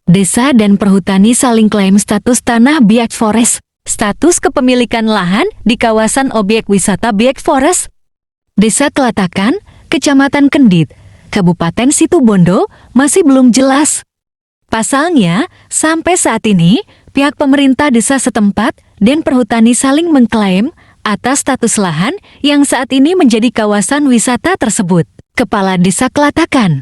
Desa dan perhutani saling klaim status tanah Biak Forest, status kepemilikan lahan di kawasan objek wisata Biak Forest. Desa Kelatakan, Kecamatan Kendit, Kabupaten Situbondo masih belum jelas. Pasalnya, sampai saat ini, pihak pemerintah desa setempat dan perhutani saling mengklaim atas status lahan yang saat ini menjadi kawasan wisata tersebut. Kepala Desa Kelatakan,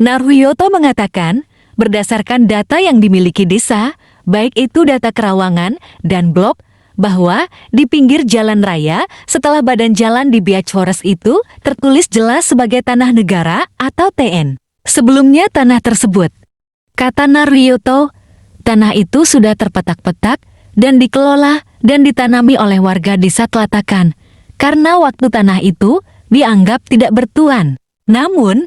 Narwiyoto mengatakan, berdasarkan data yang dimiliki desa, baik itu data Kerawangan dan Blok, bahwa di pinggir jalan raya setelah badan jalan di Biak Forest itu tertulis jelas sebagai tanah negara atau TN. Sebelumnya tanah tersebut, kata Narwiyoto, tanah itu sudah terpetak-petak dan dikelola dan ditanami oleh warga desa Kelatakan, karena waktu tanah itu dianggap tidak bertuan. Namun,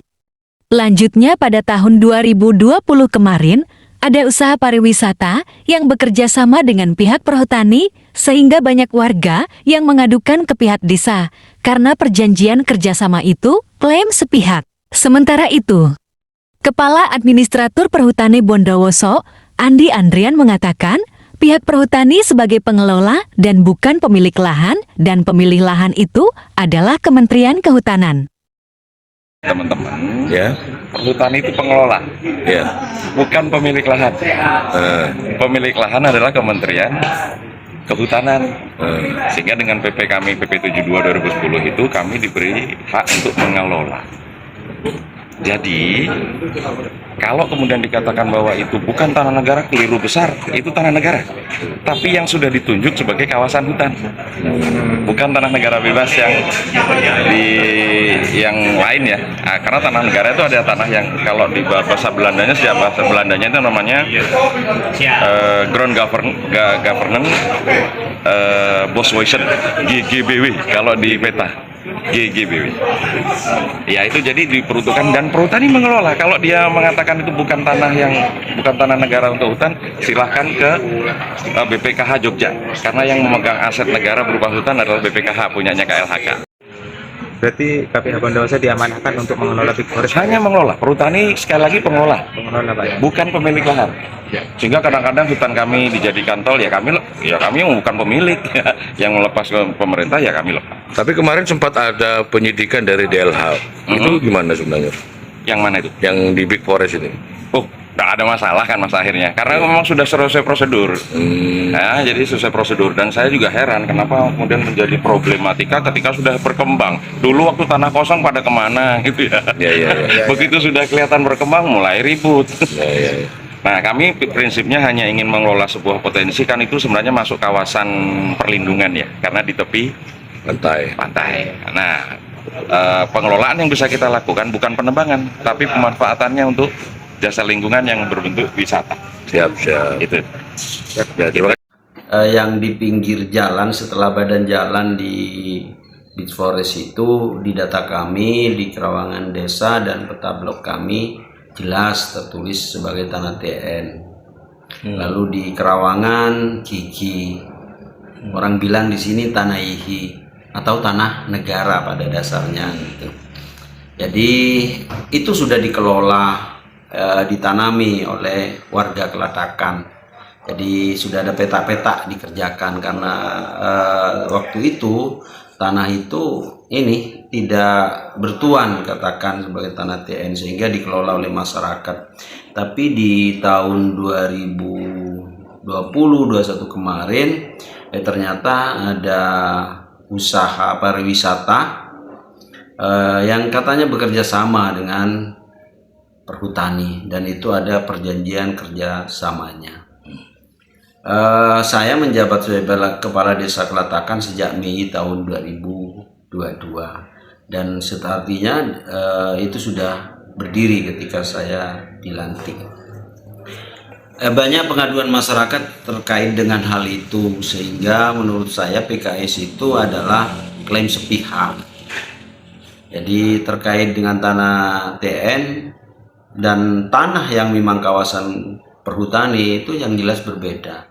lanjutnya pada tahun 2020 kemarin, ada usaha pariwisata yang bekerja sama dengan pihak perhutani, sehingga banyak warga yang mengadukan ke pihak desa, karena perjanjian kerjasama itu klaim sepihak. Sementara itu, Kepala Administratur Perhutani Bondowoso, Andi Andrian mengatakan, pihak perhutani sebagai pengelola dan bukan pemilik lahan, dan pemilik lahan itu adalah Kementerian Kehutanan. Teman-teman, ya, perhutani itu pengelola, ya, bukan pemilik lahan. Pemilik lahan adalah Kementerian Kehutanan. Sehingga dengan PP kami, PP 72 2010 itu kami diberi hak untuk mengelola. Jadi, kalau kemudian dikatakan bahwa itu bukan tanah negara, keliru besar. Itu tanah negara, tapi yang sudah ditunjuk sebagai kawasan hutan, bukan tanah negara bebas yang lain ya. Karena tanah negara itu ada tanah yang kalau di bahasa Belandanya, sejak bahasa Belandanya itu namanya ground governance boswezen, GGBW kalau di peta. GGBW. Ya itu jadi diperuntukkan dan perhutani mengelola. Kalau dia mengatakan itu bukan tanah negara untuk hutan, silahkan ke BPKH Jogja. Karena yang memegang aset negara berupa hutan adalah BPKH, punyanya KLHK. Berarti KPH Bondowoso diamanahkan untuk mengelola Biak Forest? Hanya mengelola. Perhutani sekali lagi pengelola, Pak, ya? bukan pemilik lahan. Sehingga kadang-kadang hutan kami dijadikan tol, ya kami yang bukan pemilik, yang melepas ke pemerintah ya kami lepas. Tapi kemarin sempat ada penyidikan dari DLH. Itu gimana sebenarnya? Yang mana itu? Yang di Biak Forest ini? Oh, tidak ada masalah kan mas akhirnya, karena memang sudah selesai prosedur. Nah, jadi selesai prosedur, dan saya juga heran kenapa kemudian menjadi problematika ketika sudah berkembang. Dulu waktu tanah kosong pada kemana gitu ya. Begitu sudah kelihatan berkembang mulai ribut. Nah, kami prinsipnya hanya ingin mengelola sebuah potensi, kan itu sebenarnya masuk kawasan perlindungan ya, karena di tepi pantai. Nah, pengelolaan yang bisa kita lakukan bukan penebangan, tapi pemanfaatannya untuk jasa lingkungan yang berbentuk wisata. Siap. Itu. Yang di pinggir jalan setelah badan jalan di Biak Forest itu, di data kami di Kerawangan Desa dan peta blok kami jelas tertulis sebagai tanah TN. Lalu di Kerawangan Gigi, orang bilang di sini tanah IHI atau tanah negara pada dasarnya gitu. Jadi itu sudah dikelola, ditanami oleh warga Kelatakan. Jadi sudah ada peta-peta dikerjakan, karena waktu itu tanah itu ini tidak bertuan katakan sebagai tanah TN, sehingga dikelola oleh masyarakat. Tapi di tahun 2020-21 kemarin ternyata ada usaha pariwisata yang katanya bekerja sama dengan perhutani, dan itu ada perjanjian kerjasamanya. Saya menjabat sebagai Kepala Desa Kelatakan sejak Mei tahun 2022, dan artinya itu sudah berdiri ketika saya dilantik. Banyak pengaduan masyarakat terkait dengan hal itu, sehingga menurut saya PKS itu adalah klaim sepihak. Jadi terkait dengan tanah TN dan tanah yang memang kawasan perhutani itu yang jelas berbeda.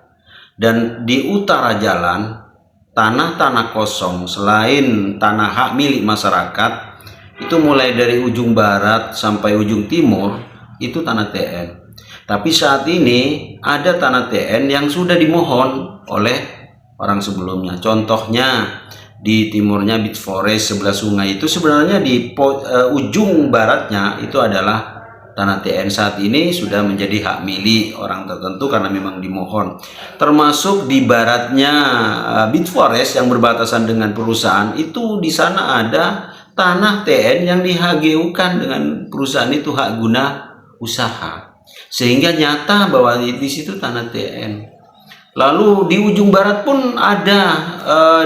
Dan di utara jalan, tanah-tanah kosong selain tanah hak milik masyarakat, itu mulai dari ujung barat sampai ujung timur itu tanah TN. Tapi saat ini ada tanah TN yang sudah dimohon oleh orang sebelumnya. Contohnya di timurnya Beach Forest sebelah sungai itu sebenarnya di ujung baratnya itu adalah tanah TN. Saat ini sudah menjadi hak milik orang tertentu karena memang dimohon. Termasuk di baratnya Beach Forest yang berbatasan dengan perusahaan itu, di sana ada tanah TN yang di HGU-kan dengan perusahaan itu, hak guna usaha. Sehingga nyata bahwa di situ tanah TN. Lalu di ujung barat pun ada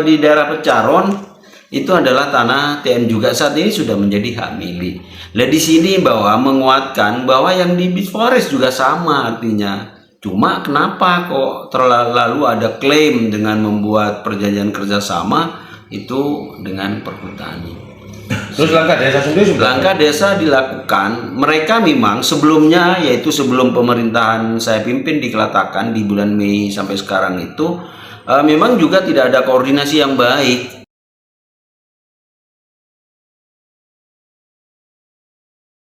di daerah Pecaron itu adalah tanah TN juga, saat ini sudah menjadi hak milik. Nah di sini bahwa menguatkan bahwa yang di Beach Forest juga sama artinya. Cuma kenapa kok terlalu ada klaim dengan membuat perjanjian kerjasama itu dengan perhutani. Terus langkah desa sendiri sudah Langkah desa dilakukan. Mereka memang sebelumnya, yaitu sebelum pemerintahan saya pimpin di Kelatakan di bulan Mei sampai sekarang itu memang juga tidak ada koordinasi yang baik